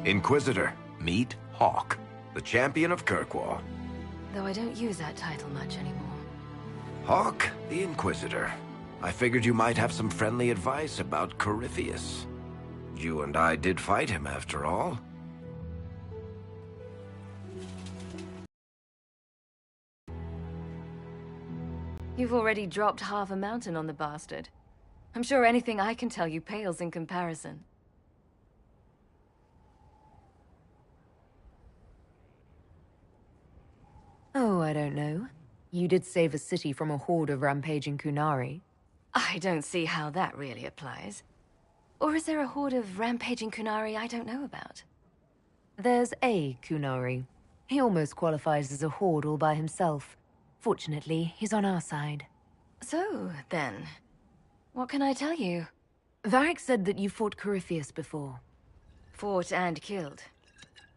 Inquisitor, meet Hawke, the champion of Kirkwall. Though I don't use that title much anymore. Hawke, the Inquisitor. I figured you might have some friendly advice about Corypheus. You and I did fight him, after all. You've already dropped half a mountain on the bastard. I'm sure anything I can tell you pales in comparison. Oh, I don't know. You did save a city from a horde of rampaging Qunari. I don't see how that really applies. Or is there a horde of rampaging Qunari I don't know about? There's a Qunari. He almost qualifies as a horde all by himself. Fortunately, he's on our side. So, then, what can I tell you? Varric said that you fought Corypheus before. Fought and killed.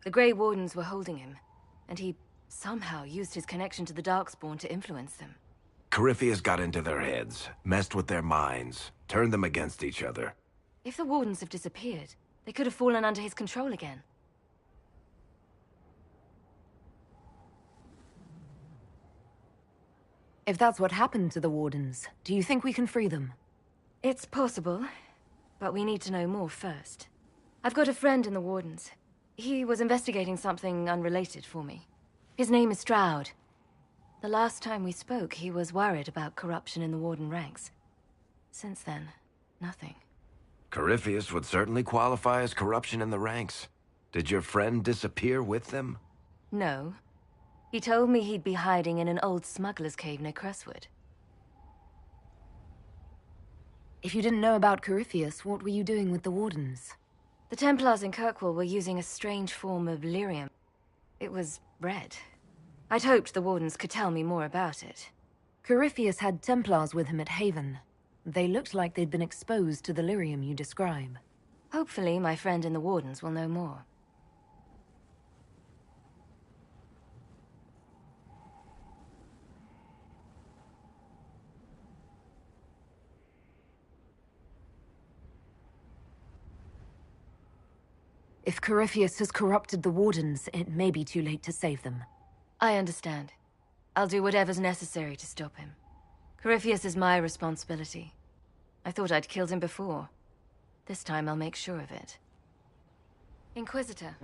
The Grey Wardens were holding him, and he somehow used his connection to the Darkspawn to influence them. Corypheus got into their heads, messed with their minds, turned them against each other. If the Wardens have disappeared, they could have fallen under his control again. If that's what happened to the Wardens, do you think we can free them? It's possible, but we need to know more first. I've got a friend in the Wardens. He was investigating something unrelated for me. His name is Stroud. The last time we spoke, he was worried about corruption in the Warden ranks. Since then, nothing. Corypheus would certainly qualify as corruption in the ranks. Did your friend disappear with them? No. He told me he'd be hiding in an old smuggler's cave near Crestwood. If you didn't know about Corypheus, what were you doing with the Wardens? The Templars in Kirkwall were using a strange form of lyrium. It was red. I'd hoped the Wardens could tell me more about it. Corypheus had Templars with him at Haven. They looked like they'd been exposed to the lyrium you describe. Hopefully, my friend in the Wardens will know more. If Corypheus has corrupted the Wardens, it may be too late to save them. I understand. I'll do whatever's necessary to stop him. Corypheus is my responsibility. I thought I'd killed him before. This time I'll make sure of it. Inquisitor.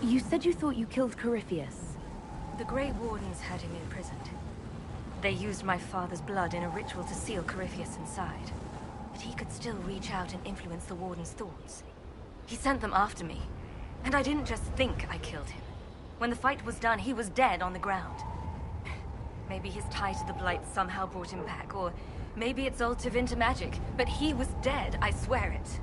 You said you thought you killed Corypheus. The Grey Wardens had him imprisoned. They used my father's blood in a ritual to seal Corypheus inside. But he could still reach out and influence the Warden's thoughts. He sent them after me. And I didn't just think I killed him. When the fight was done, he was dead on the ground. Maybe his tie to the Blight somehow brought him back, or maybe it's all Tevinter magic, but he was dead, I swear it.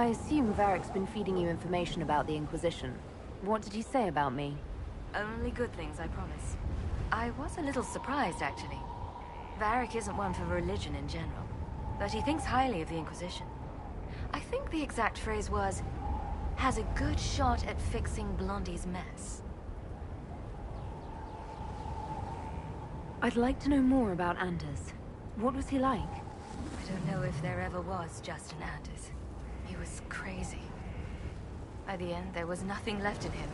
I assume Varric's been feeding you information about the Inquisition. What did he say about me? Only good things, I promise. I was a little surprised, actually. Varric isn't one for religion in general, but he thinks highly of the Inquisition. I think the exact phrase was, has a good shot at fixing Blondie's mess. I'd like to know more about Anders. What was he like? I don't know if there ever was just an Anders. He was crazy. By the end, there was nothing left in him,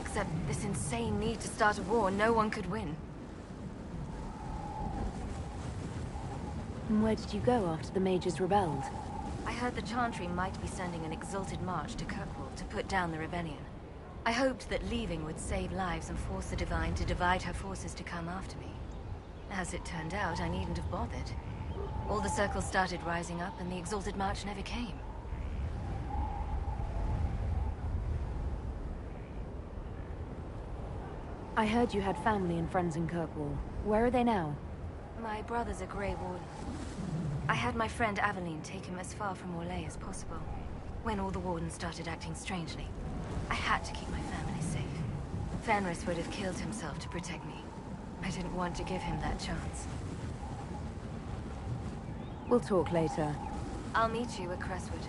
except this insane need to start a war no one could win. And where did you go after the mages rebelled? I heard the Chantry might be sending an exalted march to Kirkwall to put down the Rebellion. I hoped that leaving would save lives and force the Divine to divide her forces to come after me. As it turned out, I needn't have bothered. All the circles started rising up, and the exalted march never came. I heard you had family and friends in Kirkwall. Where are they now? My brother's a Grey Warden. I had my friend Aveline take him as far from Orlais as possible. When all the Wardens started acting strangely, I had to keep my family safe. Fenris would have killed himself to protect me. I didn't want to give him that chance. We'll talk later. I'll meet you at Crestwood.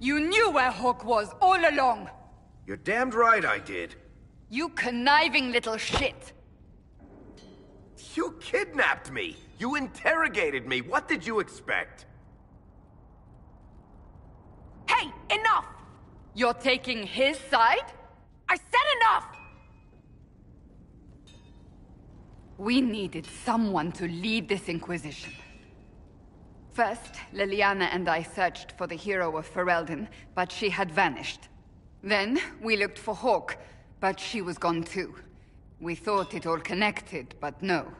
You knew where Hawk was all along! You're damned right I did. You conniving little shit! You kidnapped me! You interrogated me! What did you expect? Hey, enough! You're taking his side? I said enough! We needed someone to lead this Inquisition. First, Liliana and I searched for the hero of Ferelden, but she had vanished. Then, we looked for Hawk, but she was gone too. We thought it all connected, but no.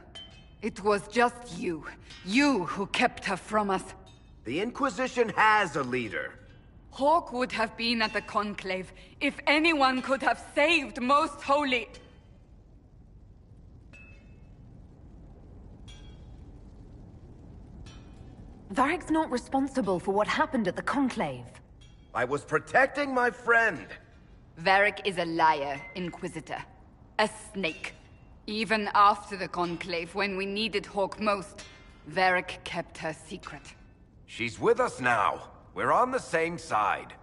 It was just you. You who kept her from us. The Inquisition has a leader. Hawk would have been at the Conclave if anyone could have saved Most Holy... Varric's not responsible for what happened at the Conclave. I was protecting my friend. Varric is a liar, Inquisitor. A snake. Even after the Conclave, when we needed Hawk most, Varric kept her secret. She's with us now. We're on the same side.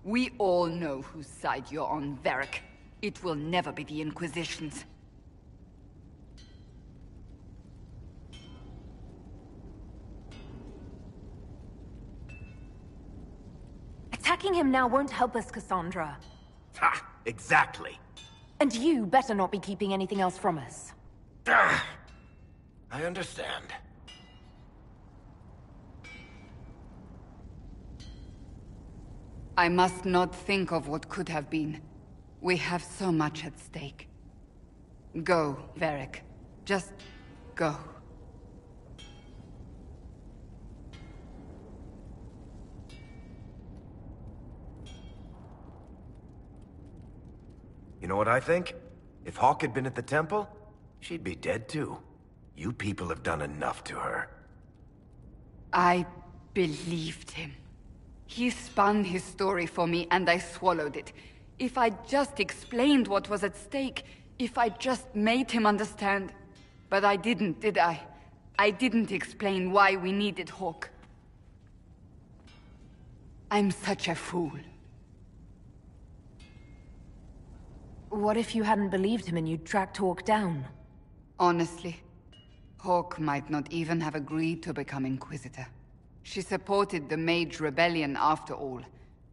We all know whose side you're on, Varric. It will never be the Inquisition's. Attacking him now won't help us, Cassandra. Ha! Exactly. And you better not be keeping anything else from us. Ah, I understand. I must not think of what could have been. We have so much at stake. Go, Varric. Just go. You know what I think? If Hawk had been at the temple, she'd be dead too. You people have done enough to her. I believed him. He spun his story for me and I swallowed it. If I just explained what was at stake, if I just made him understand. But I didn't, did I? I didn't explain why we needed Hawk. I'm such a fool. What if you hadn't believed him and you'd tracked Hawk down? Honestly, Hawk might not even have agreed to become Inquisitor. She supported the Mage Rebellion after all.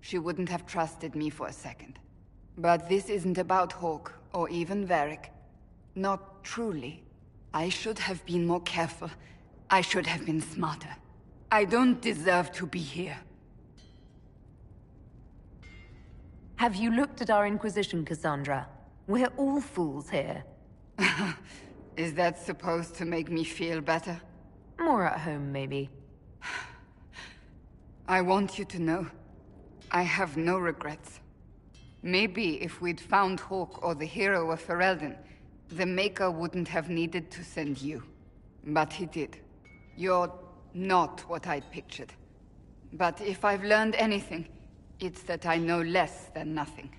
She wouldn't have trusted me for a second. But this isn't about Hawk, or even Varric. Not truly. I should have been more careful. I should have been smarter. I don't deserve to be here. Have you looked at our Inquisition, Cassandra? We're all fools here. Is that supposed to make me feel better? More at home, maybe. I want you to know, I have no regrets. Maybe if we'd found Hawk or the hero of Ferelden, the Maker wouldn't have needed to send you. But he did. You're not what I'd pictured. But if I've learned anything, it's that I know less than nothing.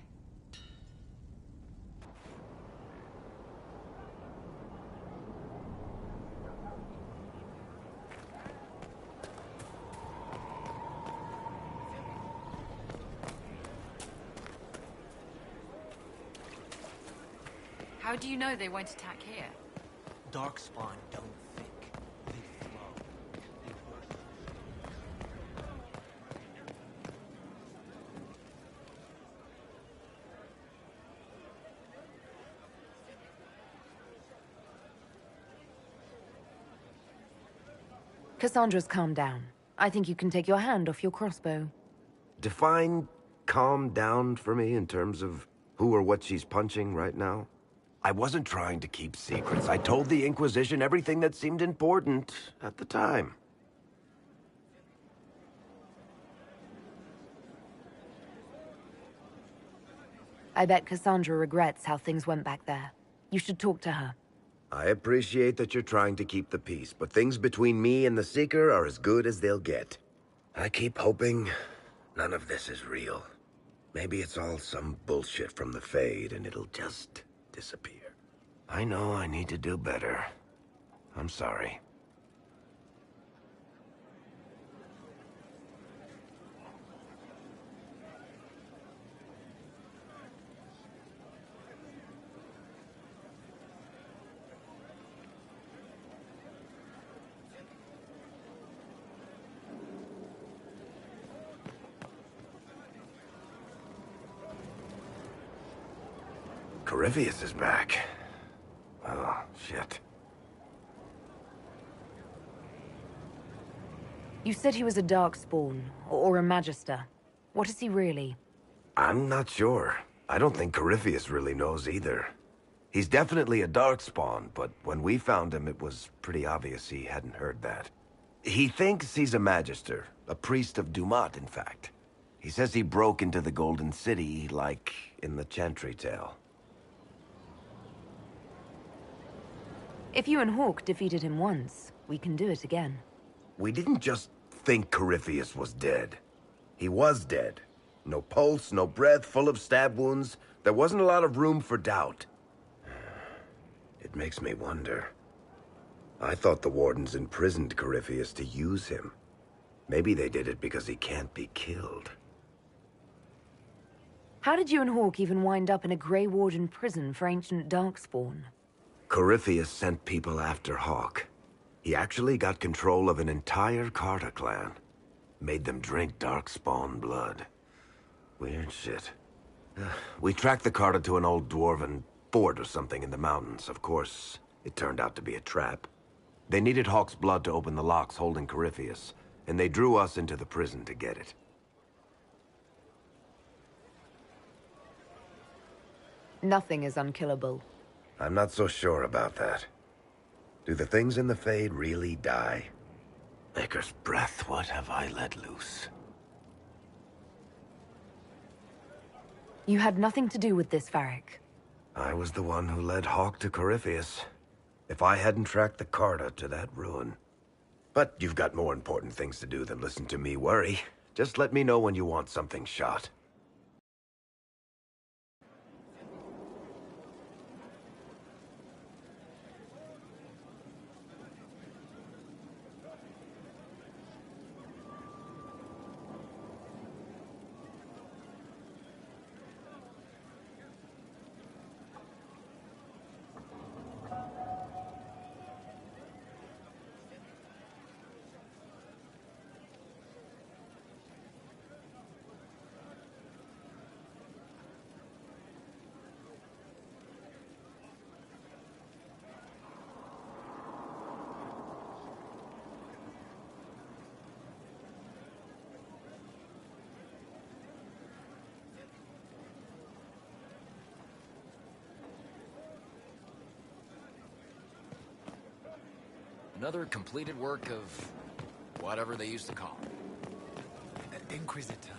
How do you know they won't attack here? Darkspawn don't think. They flow. They burst. Cassandra's calmed down. I think you can take your hand off your crossbow. Define calm down for me in terms of who or what she's punching right now. I wasn't trying to keep secrets. I told the Inquisition everything that seemed important at the time. I bet Cassandra regrets how things went back there. You should talk to her. I appreciate that you're trying to keep the peace, but things between me and the Seeker are as good as they'll get. I keep hoping none of this is real. Maybe it's all some bullshit from the Fade and it'll just disappear. I know I need to do better. I'm sorry. Corypheus is back. Oh, shit. You said he was a Darkspawn, or a Magister. What is he really? I'm not sure. I don't think Corypheus really knows either. He's definitely a Darkspawn, but when we found him, it was pretty obvious he hadn't heard that. He thinks he's a Magister, a priest of Dumat, in fact. He says he broke into the Golden City, like in the Chantry tale. If you and Hawke defeated him once, we can do it again. We didn't just think Corypheus was dead. He was dead. No pulse, no breath, full of stab wounds. There wasn't a lot of room for doubt. It makes me wonder. I thought the Wardens imprisoned Corypheus to use him. Maybe they did it because he can't be killed. How did you and Hawke even wind up in a Grey Warden prison for ancient Darkspawn? Corypheus sent people after Hawke. He actually got control of an entire Carter clan. Made them drink Darkspawn blood. Weird shit. We tracked the Carter to an old dwarven fort or something in the mountains. Of course, it turned out to be a trap. They needed Hawke's blood to open the locks holding Corypheus, and they drew us into the prison to get it. Nothing is unkillable. I'm not so sure about that. Do the things in the Fade really die? Maker's breath, what have I let loose? You had nothing to do with this, Varric. I was the one who led Hawke to Corypheus. If I hadn't tracked the Carter to that ruin. But you've got more important things to do than listen to me worry. Just let me know when you want something shot. Another completed work of whatever they used to call it. Inquisitor.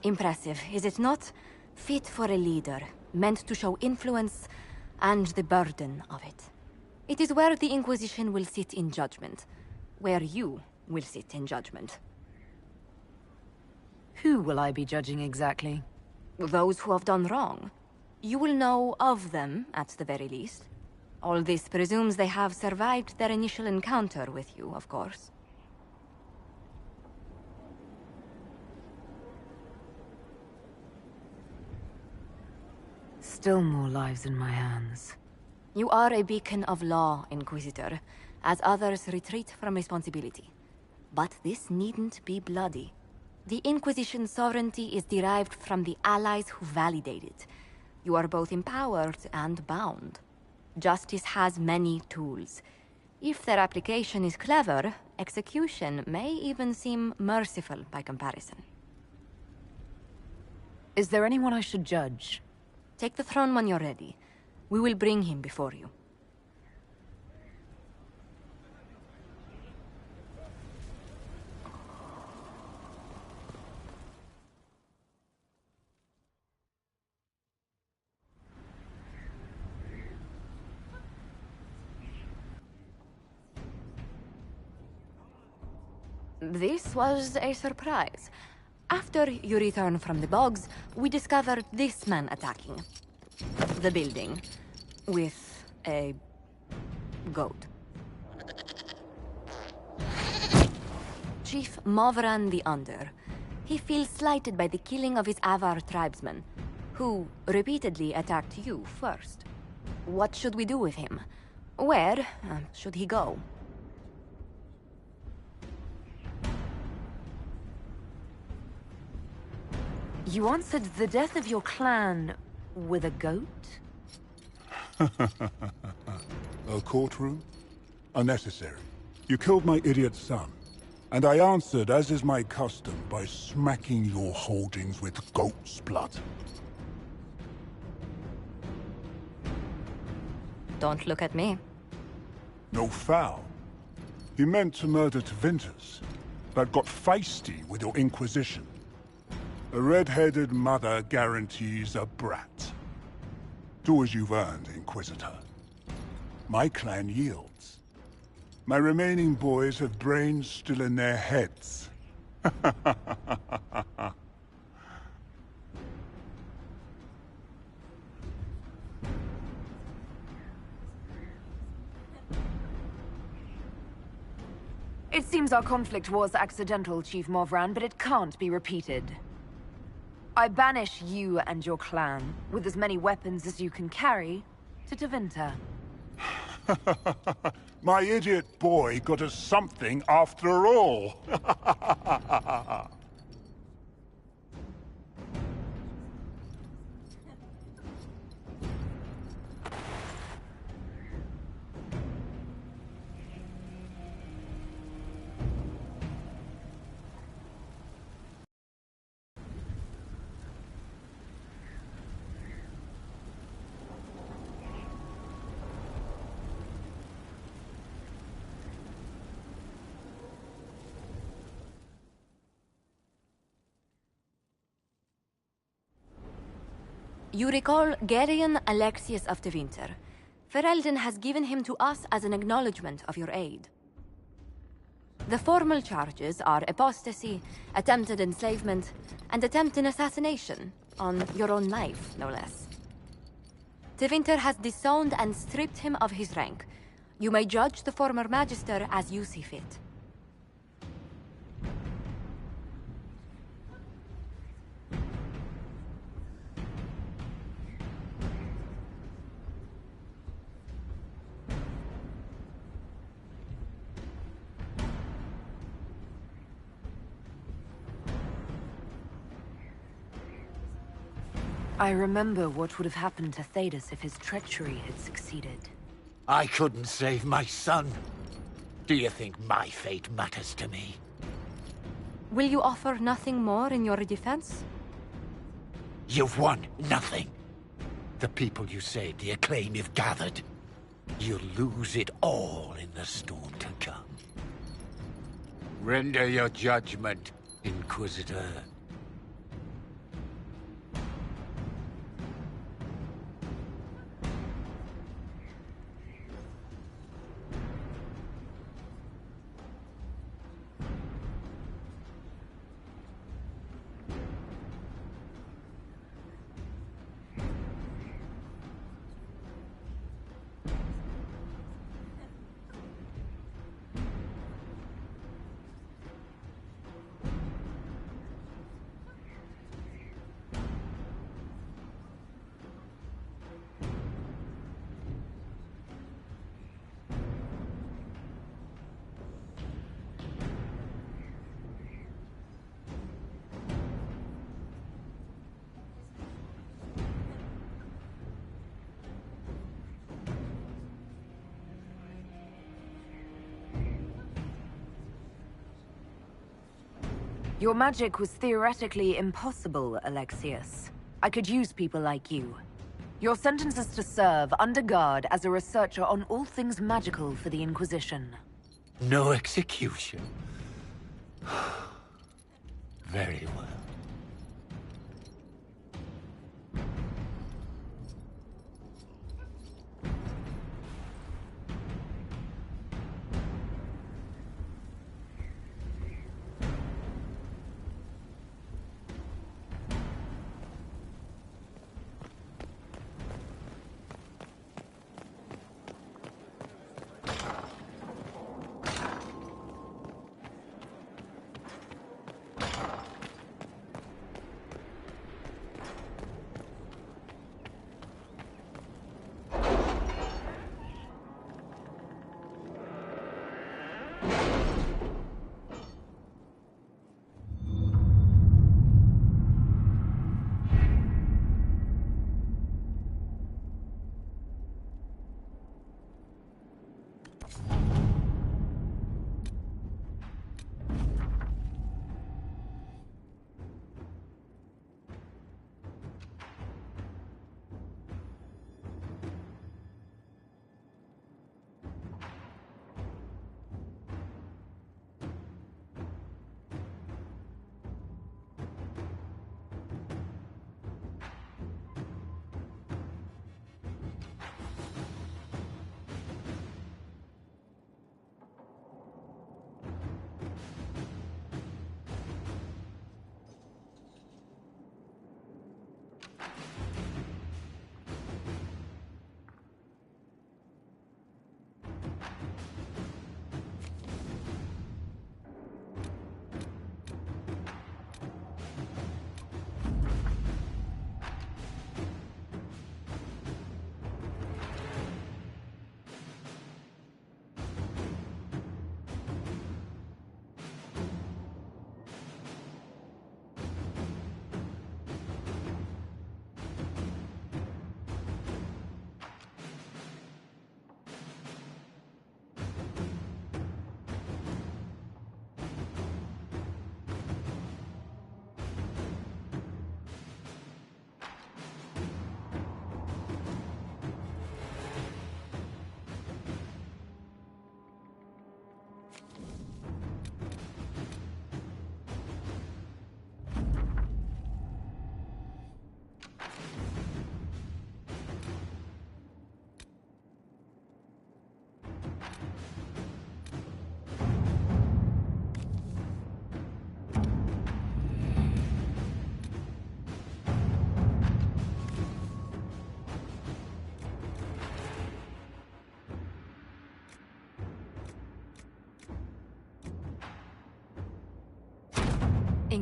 Impressive, is it not? Fit for a leader, meant to show influence and the burden of it. It is where the Inquisition will sit in judgment. Where you will sit in judgment. Who will I be judging exactly? Those who have done wrong. You will know of them, at the very least. All this presumes they have survived their initial encounter with you, of course. Still more lives in my hands. You are a beacon of law, Inquisitor, as others retreat from responsibility. But this needn't be bloody. The Inquisition's sovereignty is derived from the allies who validate it. You are both empowered and bound. Justice has many tools. If their application is clever, execution may even seem merciful by comparison. Is there anyone I should judge? Take the throne when you're ready. We will bring him before you. This was a surprise. After you return from the bogs, we discovered this man attacking the building with a goat. Chief Movran the Under. He feels slighted by the killing of his Avar tribesmen. who repeatedly attacked you first. What should we do with him? Where should he go? You answered the death of your clan with a goat? A courtroom? Unnecessary. You killed my idiot son, and I answered, as is my custom, by smacking your holdings with goat's blood. Don't look at me. No foul. He meant to murder Tevinters, but got feisty with your Inquisition. A red-headed mother guarantees a brat. Do as you've earned, Inquisitor. My clan yields. My remaining boys have brains still in their heads. It seems our conflict was accidental, Chief Movran, but it can't be repeated. I banish you and your clan, with as many weapons as you can carry, to Tevinter. My idiot boy got us something after all. You recall Gerion Alexius of Tevinter. Ferelden has given him to us as an acknowledgement of your aid. The formal charges are apostasy, attempted enslavement, and attempted assassination, on your own life, no less. Tevinter has disowned and stripped him of his rank. You may judge the former Magister as you see fit. I remember what would have happened to Thedas if his treachery had succeeded. I couldn't save my son. Do you think my fate matters to me? Will you offer nothing more in your defense? You've won nothing. The people you saved, the acclaim you've gathered. You'll lose it all in the storm to come. Render your judgment, Inquisitor. Your magic was theoretically impossible, Alexius. I could use people like you. Your sentence is to serve under guard as a researcher on all things magical for the Inquisition. No execution. Very well.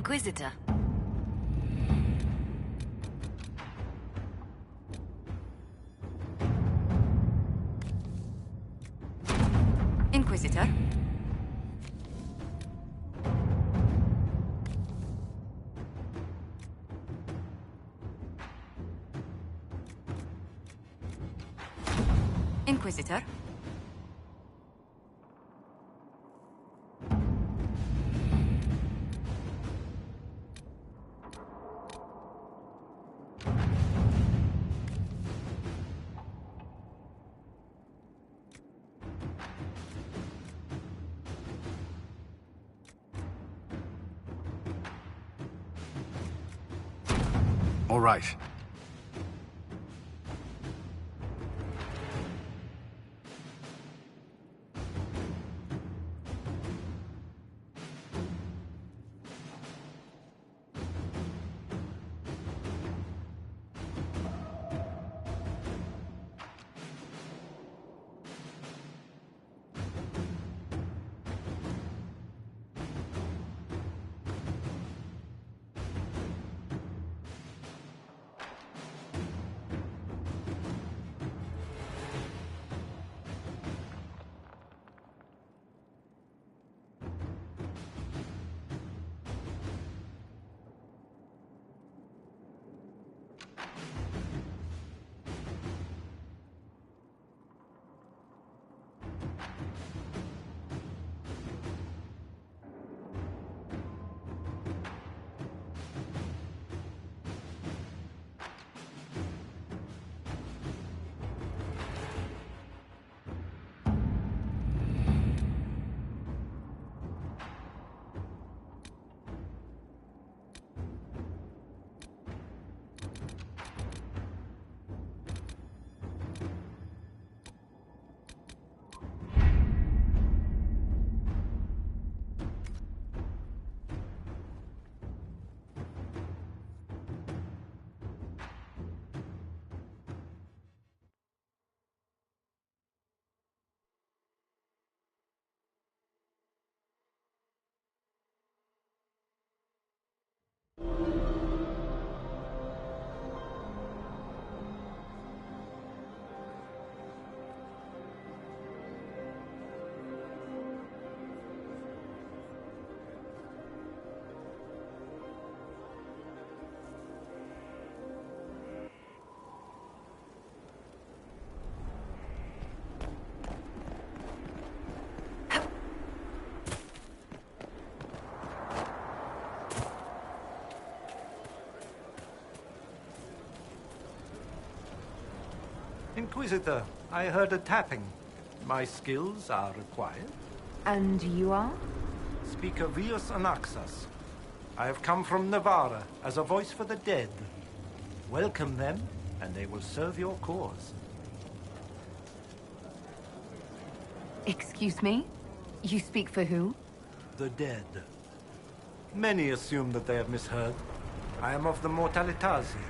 Inquisitor. Inquisitor. Inquisitor. All right. Inquisitor, I heard a tapping. My skills are required. And you are? Speaker Vius Anaxas. I have come from Navarra as a voice for the dead. Welcome them, and they will serve your cause. Excuse me? You speak for who? The dead. Many assume that they have misheard. I am of the Mortalitazi.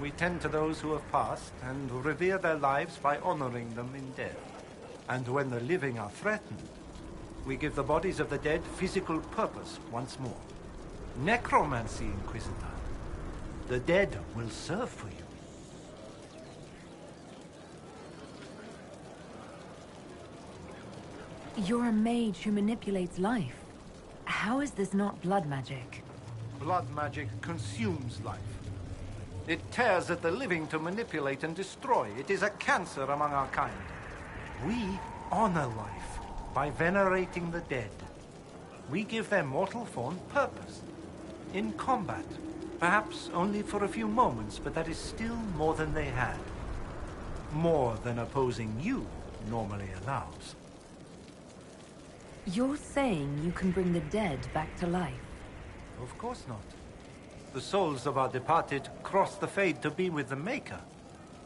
We tend to those who have passed and revere their lives by honoring them in death. And when the living are threatened, we give the bodies of the dead physical purpose once more. Necromancy, Inquisitor. The dead will serve for you. You're a mage who manipulates life. How is this not blood magic? Blood magic consumes life. It tears at the living to manipulate and destroy. It is a cancer among our kind. We honor life by venerating the dead. We give their mortal form purpose. In combat, perhaps only for a few moments, but that is still more than they had. More than opposing you normally allows. You're saying you can bring the dead back to life? Of course not. The souls of our departed cross the Fade to be with the Maker.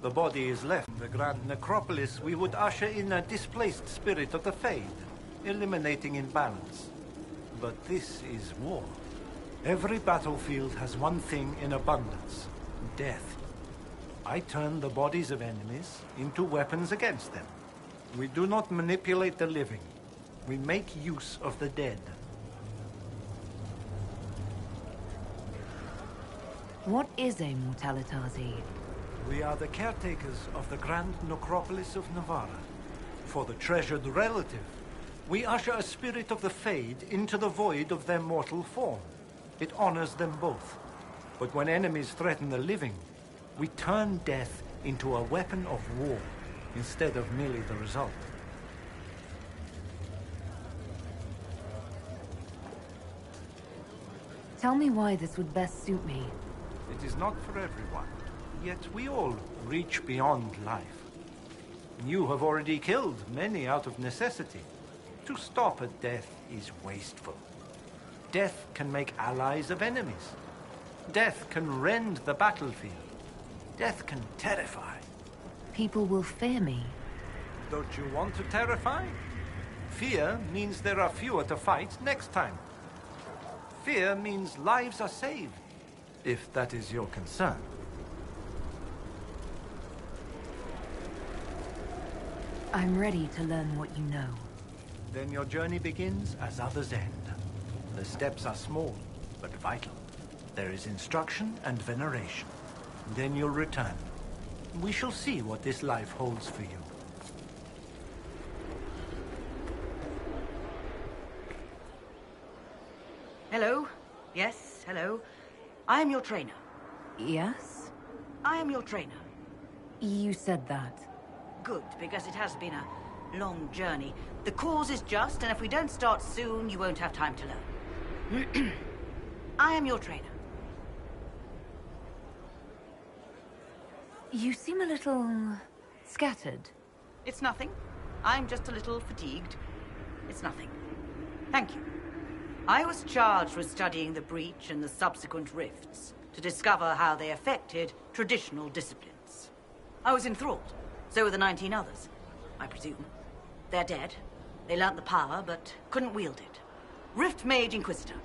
The body is left in the Grand Necropolis. We would usher in a displaced spirit of the Fade, eliminating imbalance. But this is war. Every battlefield has one thing in abundance: death. I turn the bodies of enemies into weapons against them. We do not manipulate the living. We make use of the dead. What is a Mortalitazi? We are the caretakers of the Grand Necropolis of Navarra. For the treasured relative, we usher a spirit of the Fade into the void of their mortal form. It honors them both. But when enemies threaten the living, we turn death into a weapon of war, instead of merely the result. Tell me why this would best suit me. It is not for everyone, yet we all reach beyond life. You have already killed many out of necessity. To stop a death is wasteful. Death can make allies of enemies. Death can rend the battlefield. Death can terrify. People will fear me. Don't you want to terrify? Fear means there are fewer to fight next time. Fear means lives are saved, if that is your concern. I'm ready to learn what you know. Then your journey begins as others end. The steps are small, but vital. There is instruction and veneration. Then you'll return. We shall see what this life holds for you. Hello? Yes, hello. I am your trainer. Yes? I am your trainer. You said that. Good, because it has been a long journey. The cause is just, and if we don't start soon, you won't have time to learn. I am your trainer. You seem a little scattered. It's nothing. I'm just a little fatigued. It's nothing. Thank you. I was charged with studying the breach and the subsequent rifts to discover how they affected traditional disciplines. I was enthralled. So were the 19 others, I presume. They're dead. They learnt the power, but couldn't wield it. Rift Mage Inquisitor.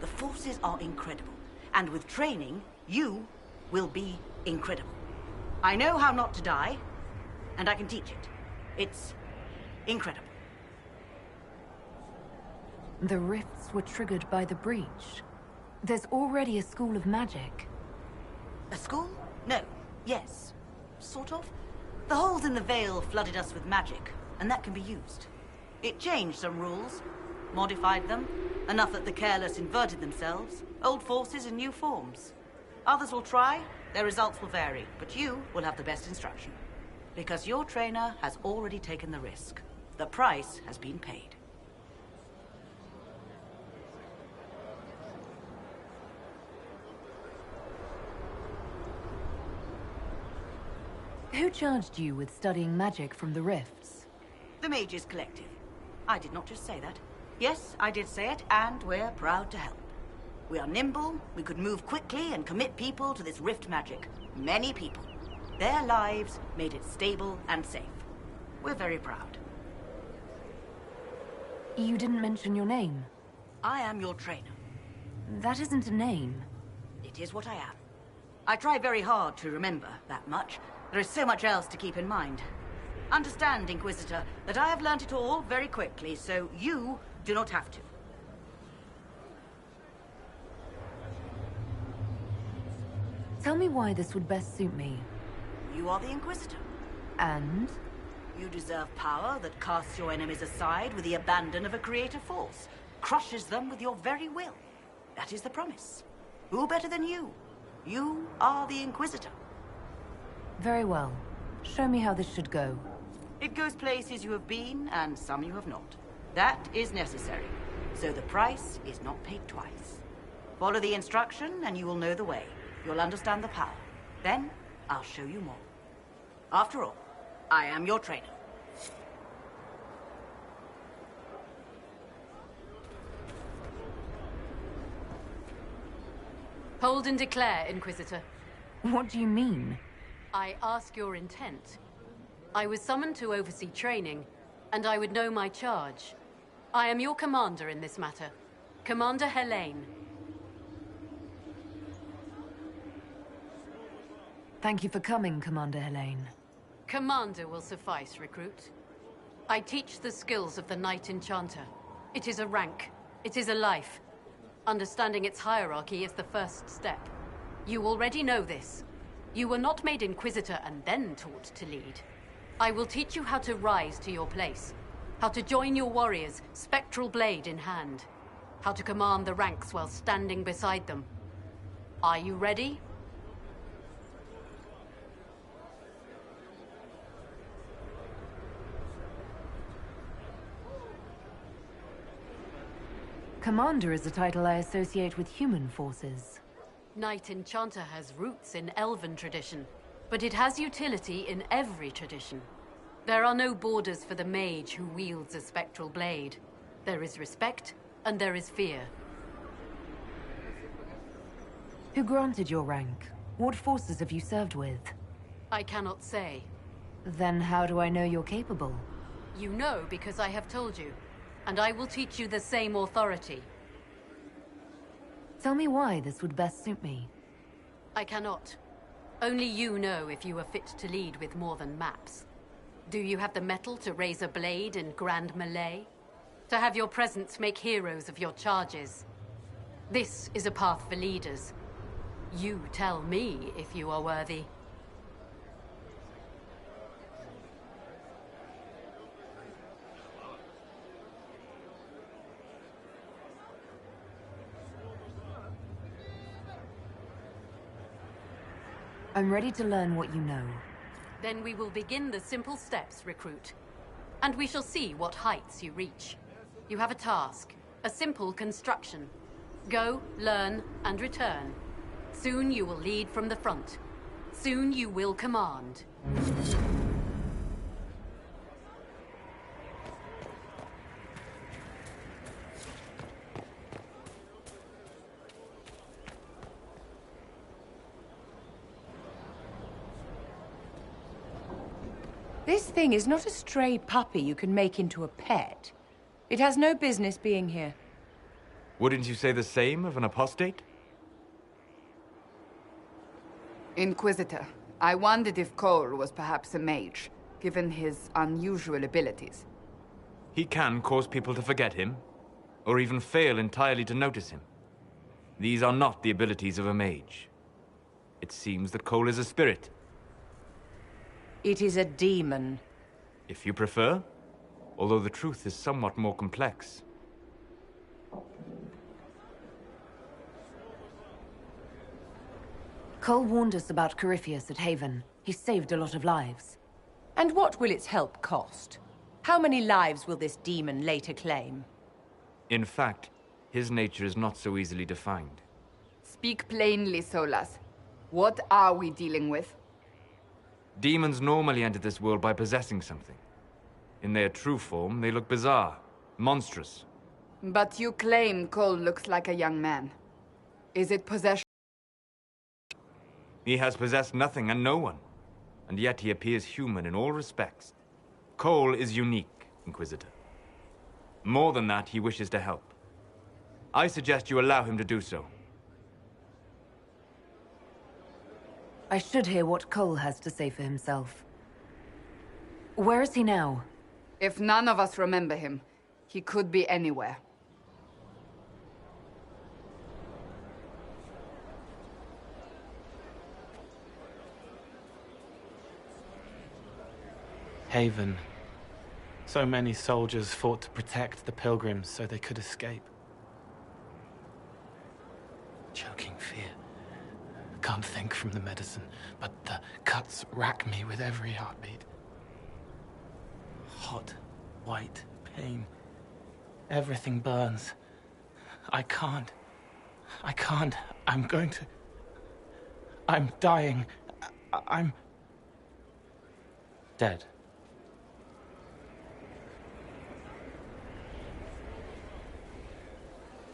The forces are incredible. And with training, you will be incredible. I know how not to die, and I can teach it. It's incredible. The rifts were triggered by the breach. There's already a school of magic. A school? No. Yes. Sort of. The holes in the veil flooded us with magic, and that can be used. It changed some rules, modified them, enough that the careless inverted themselves, old forces in new forms. Others will try, their results will vary, but you will have the best instruction. Because your trainer has already taken the risk. The price has been paid. Who charged you with studying magic from the rifts? The Mages Collective. I did not just say that. Yes, I did say it, and we're proud to help. We are nimble, we could move quickly and commit people to this rift magic. Many people. Their lives made it stable and safe. We're very proud. You didn't mention your name. I am your trainer. That isn't a name. It is what I am. I try very hard to remember that much. There is so much else to keep in mind. Understand, Inquisitor, that I have learnt it all very quickly, so you do not have to. Tell me why this would best suit me. You are the Inquisitor. And? You deserve power that casts your enemies aside with the abandon of a creative force, crushes them with your very will. That is the promise. Who better than you? You are the Inquisitor. Very well. Show me how this should go. It goes places you have been, and some you have not. That is necessary. So the price is not paid twice. Follow the instruction, and you will know the way. You'll understand the power. Then, I'll show you more. After all, I am your trainer. Hold and declare, Inquisitor. What do you mean? I ask your intent. I was summoned to oversee training, and I would know my charge. I am your commander in this matter. Commander Helene. Thank you for coming, Commander Helene. Commander will suffice, recruit. I teach the skills of the Knight Enchanter. It is a rank. It is a life. Understanding its hierarchy is the first step. You already know this. You were not made Inquisitor and then taught to lead. I will teach you how to rise to your place. How to join your warriors, spectral blade in hand. How to command the ranks while standing beside them. Are you ready? Commander is a title I associate with human forces. Knight Enchanter has roots in Elven tradition, but it has utility in every tradition. There are no borders for the mage who wields a spectral blade. There is respect, and there is fear. Who granted your rank? What forces have you served with? I cannot say. Then how do I know you're capable? You know because I have told you, and I will teach you the same authority. Tell me why this would best suit me. I cannot. Only you know if you are fit to lead with more than maps. Do you have the mettle to raise a blade in grand melee? To have your presence make heroes of your charges? This is a path for leaders. You tell me if you are worthy. I'm ready to learn what you know. Then we will begin the simple steps, recruit. And we shall see what heights you reach. You have a task, a simple construction. Go, learn, and return. Soon you will lead from the front. Soon you will command. This thing is not a stray puppy you can make into a pet. It has no business being here. Wouldn't you say the same of an apostate? Inquisitor, I wondered if Cole was perhaps a mage, given his unusual abilities. He can cause people to forget him, or even fail entirely to notice him. These are not the abilities of a mage. It seems that Cole is a spirit. It is a demon. If you prefer, although the truth is somewhat more complex. Cole warned us about Corypheus at Haven. He saved a lot of lives. And what will its help cost? How many lives will this demon later claim? In fact, his nature is not so easily defined. Speak plainly, Solas. What are we dealing with? Demons normally enter this world by possessing something. In their true form, they look bizarre, monstrous. But you claim Cole looks like a young man. Is it possession? He has possessed nothing and no one, and yet he appears human in all respects. Cole is unique, Inquisitor. More than that, he wishes to help. I suggest you allow him to do so. I should hear what Cole has to say for himself. Where is he now? If none of us remember him, he could be anywhere. Haven. So many soldiers fought to protect the pilgrims so they could escape. Choking fear. Can't think from the medicine, but the cuts rack me with every heartbeat. Hot, white pain. Everything burns. I can't. I'm going to... I'm dying. I'm... dead.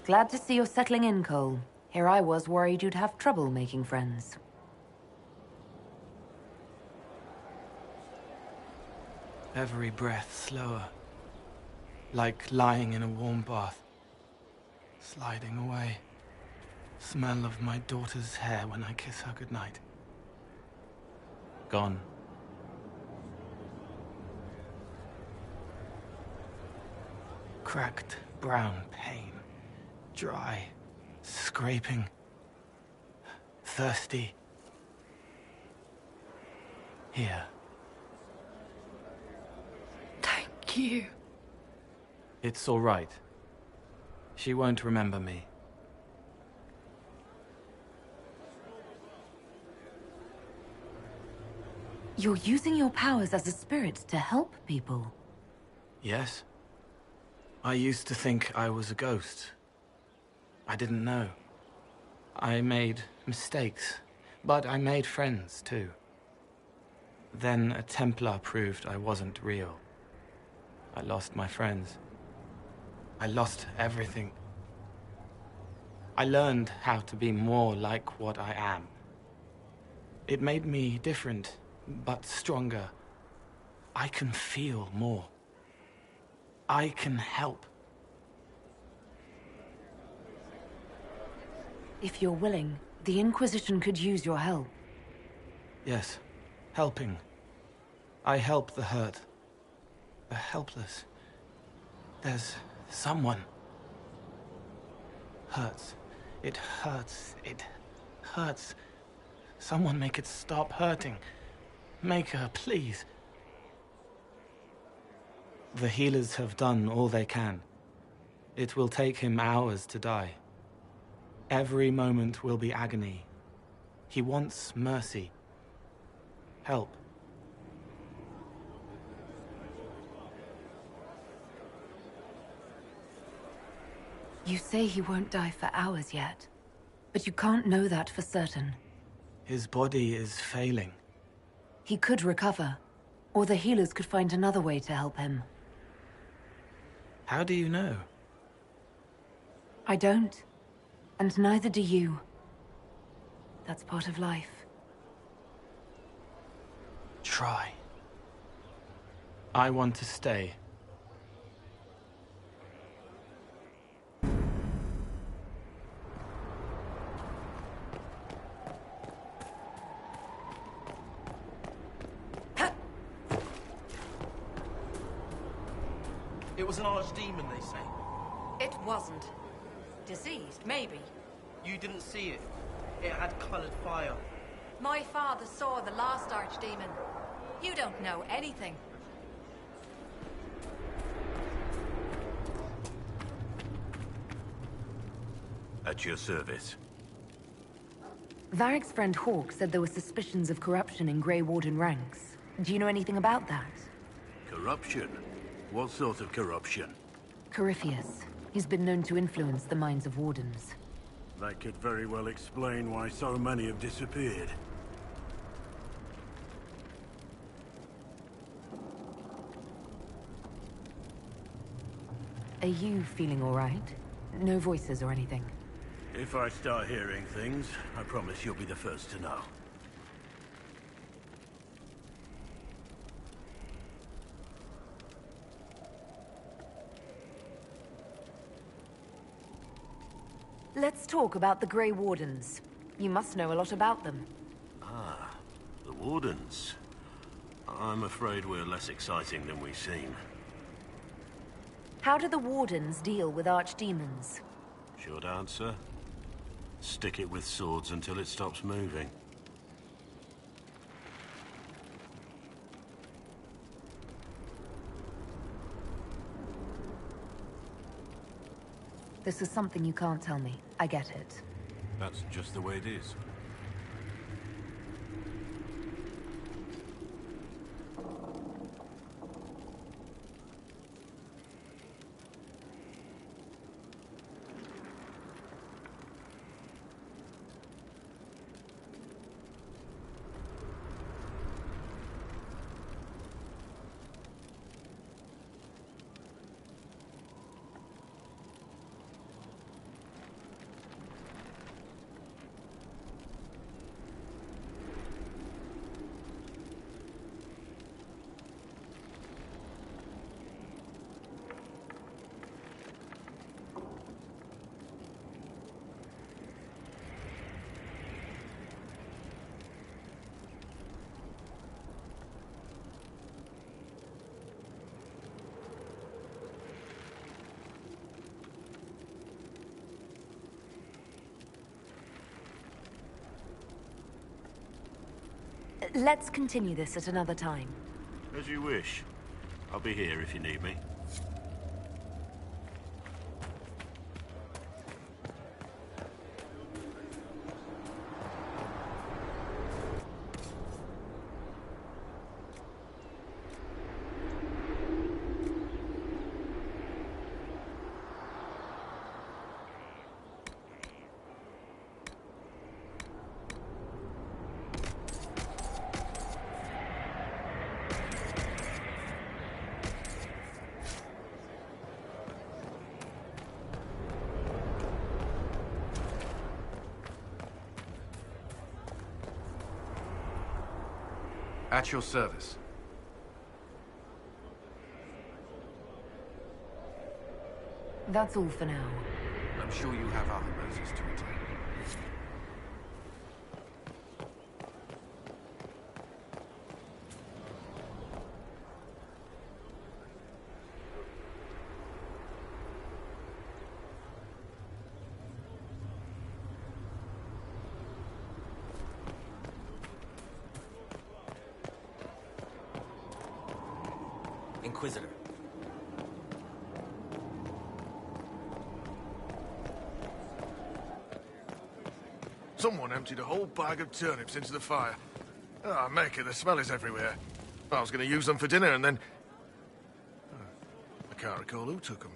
Glad to see you're settling in, Cole. Here I was worried you'd have trouble making friends. Every breath slower. Like lying in a warm bath. Sliding away. Smell of my daughter's hair when I kiss her goodnight. Gone. Cracked brown pain. Dry. Scraping. thirsty. Here. Thank you. It's all right. She won't remember me. You're using your powers as a spirit to help people. Yes? I used to think I was a ghost. I didn't know. I made mistakes, but I made friends too. Then a Templar proved I wasn't real. I lost my friends. I lost everything. I learned how to be more like what I am. It made me different, but stronger. I can feel more. I can help. If you're willing, the Inquisition could use your help. Yes, helping. I help the hurt, the helpless. There's someone. Hurts. It hurts. It hurts. Someone make it stop hurting. Make her, please. The healers have done all they can. It will take him hours to die. Every moment will be agony. He wants mercy. Help. You say he won't die for hours yet, but you can't know that for certain. His body is failing. He could recover, or the healers could find another way to help him. How do you know? I don't, and neither do you. That's part of life. Try. I want to stay. It was an archdemon, they say. It wasn't. Diseased, maybe. You didn't see it. It had colored fire. My father saw the last archdemon. You don't know anything. At your service. Varric's friend Hawke said there were suspicions of corruption in Grey Warden ranks. Do you know anything about that? Corruption? What sort of corruption? Corypheus. He's been known to influence the minds of Wardens. That could very well explain why so many have disappeared. Are you feeling all right? No voices or anything? If I start hearing things, I promise you'll be the first to know. Let's talk about the Grey Wardens. You must know a lot about them. Ah, the Wardens. I'm afraid we're less exciting than we seem. How do the Wardens deal with archdemons? Short answer? Stick it with swords until it stops moving. This is something you can't tell me. I get it. That's just the way it is. Let's continue this at another time. As you wish. I'll be here if you need me. At your service. That's all for now. I'm sure you have other matters to attend. Inquisitor. Someone emptied a whole bag of turnips into the fire. Ah, Maker, the smell is everywhere. I was going to use them for dinner and then... I can't recall who took them.